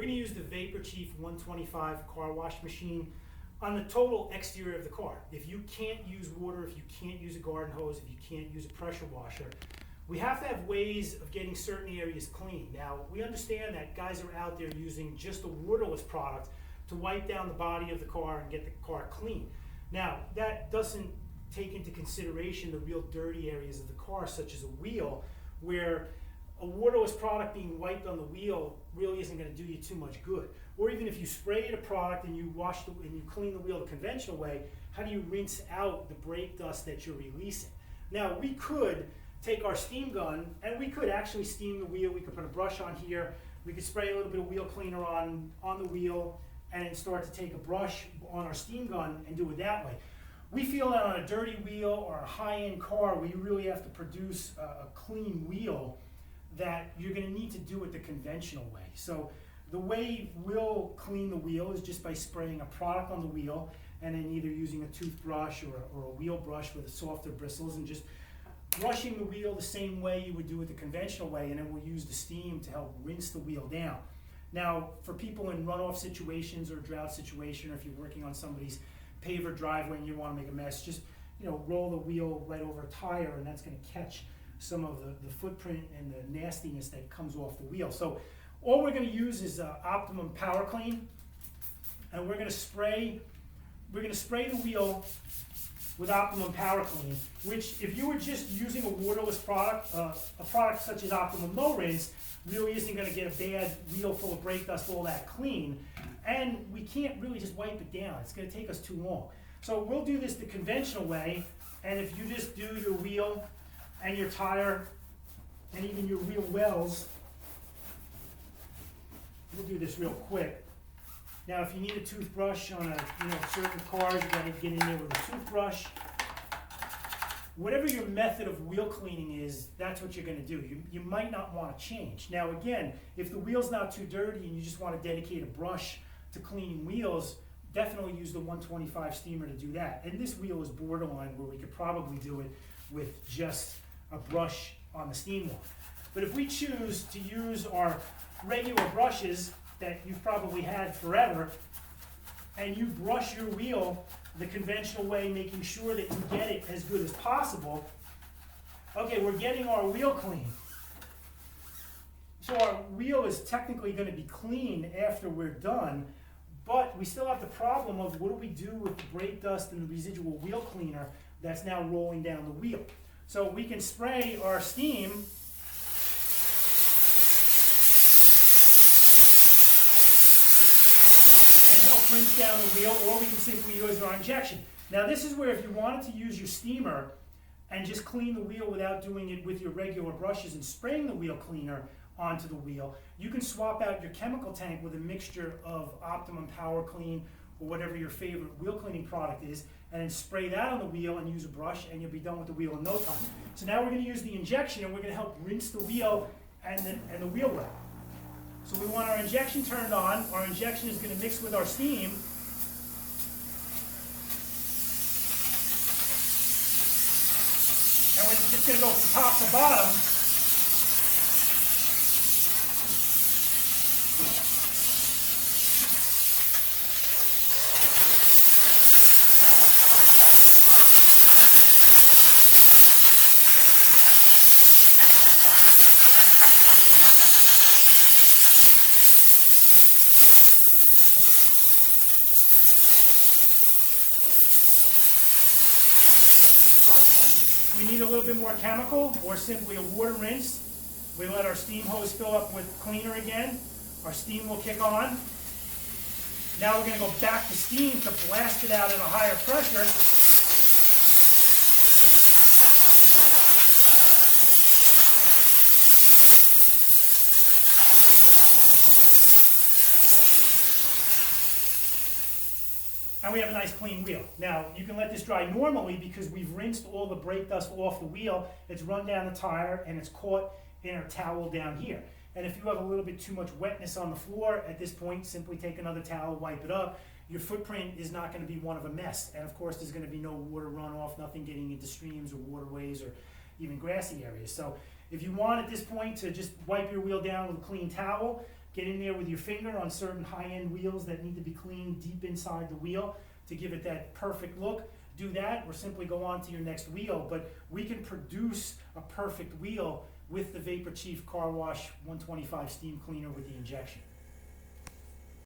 going to use the Vapor Chief 125 car wash machine on the total exterior of the car. If you can't use water, if you can't use a garden hose, if you can't use a pressure washer, we have to have ways of getting certain areas clean. Now, we understand that guys are out there using just a waterless product to wipe down the body of the car and get the car clean. Now, that doesn't take into consideration the real dirty areas of the car, such as a wheel, where a waterless product being wiped on the wheel really isn't going to do you too much good. Or even if you sprayed a product and you clean the wheel the conventional way, how do you rinse out the brake dust that you're releasing? Now, we could take our steam gun and we could actually steam the wheel. We could put a brush on here. We could spray a little bit of wheel cleaner on the wheel and start to take a brush on our steam gun and do it that way. We feel that on a dirty wheel or a high-end car, we really have to produce a clean wheel, that you're going to need to do it the conventional way. So the way we'll clean the wheel is just by spraying a product on the wheel and then either using a toothbrush or a wheel brush with softer bristles and just brushing the wheel the same way you would do it the conventional way, and then we'll use the steam to help rinse the wheel down. Now, for people in runoff situations or drought situation, or if you're working on somebody's paver driveway and you want to make a mess, just roll the wheel right over a tire, and that's going to catch some of the footprint and the nastiness that comes off the wheel. So all we're going to use is Optimum Power Clean, and we're going to spray the wheel with Optimum Power Clean, which if you were just using a waterless product, a product such as Optimum No Rinse, really isn't going to get a bad wheel full of brake dust all that clean, and we can't really just wipe it down. It's going to take us too long. So we'll do this the conventional way, and if you just do your wheel and your tire and even your wheel wells, we'll do this real quick. Now, if you need a toothbrush on certain cars, you got to get in there with a toothbrush. Whatever your method of wheel cleaning is, that's what you're going to do. You might not want to change. Now, again, if the wheel's not too dirty and you just want to dedicate a brush to cleaning wheels, definitely use the 125 steamer to do that. And this wheel is borderline where we could probably do it with just a brush on the steam one. But if we choose to use our regular brushes that you've probably had forever, and you brush your wheel the conventional way, making sure that you get it as good as possible, okay, we're getting our wheel clean. So our wheel is technically going to be clean after we're done, but we still have the problem of what do we do with the brake dust and the residual wheel cleaner that's now rolling down the wheel. So we can spray our steam and help rinse down the wheel, or we can simply use our injection. Now, this is where if you wanted to use your steamer and just clean the wheel without doing it with your regular brushes and spraying the wheel cleaner onto the wheel, you can swap out your chemical tank with a mixture of Optimum Power Clean or whatever your favorite wheel cleaning product is, and then spray that on the wheel and use a brush, and you'll be done with the wheel in no time. So now we're going to use the injection, and we're going to help rinse the wheel and the wheel well. So we want our injection turned on. Our injection is going to mix with our steam. And we're just going to go from top to bottom. We need a little bit more chemical or simply a water rinse. We let our steam hose fill up with cleaner again. Our steam will kick on. Now we're going to go back to steam to blast it out at a higher pressure. And we have a nice clean wheel. Now, you can let this dry normally because we've rinsed all the brake dust off the wheel. It's run down the tire and it's caught in our towel down here. And if you have a little bit too much wetness on the floor, at this point, simply take another towel, wipe it up. Your footprint is not going to be one of a mess. And of course, there's going to be no water runoff, nothing getting into streams or waterways or even grassy areas. So if you want at this point to just wipe your wheel down with a clean towel, get in there with your finger on certain high-end wheels that need to be cleaned deep inside the wheel to give it that perfect look, do that, or simply go on to your next wheel. But we can produce a perfect wheel with the Vapor Chief Car Wash 125 steam cleaner with the injection.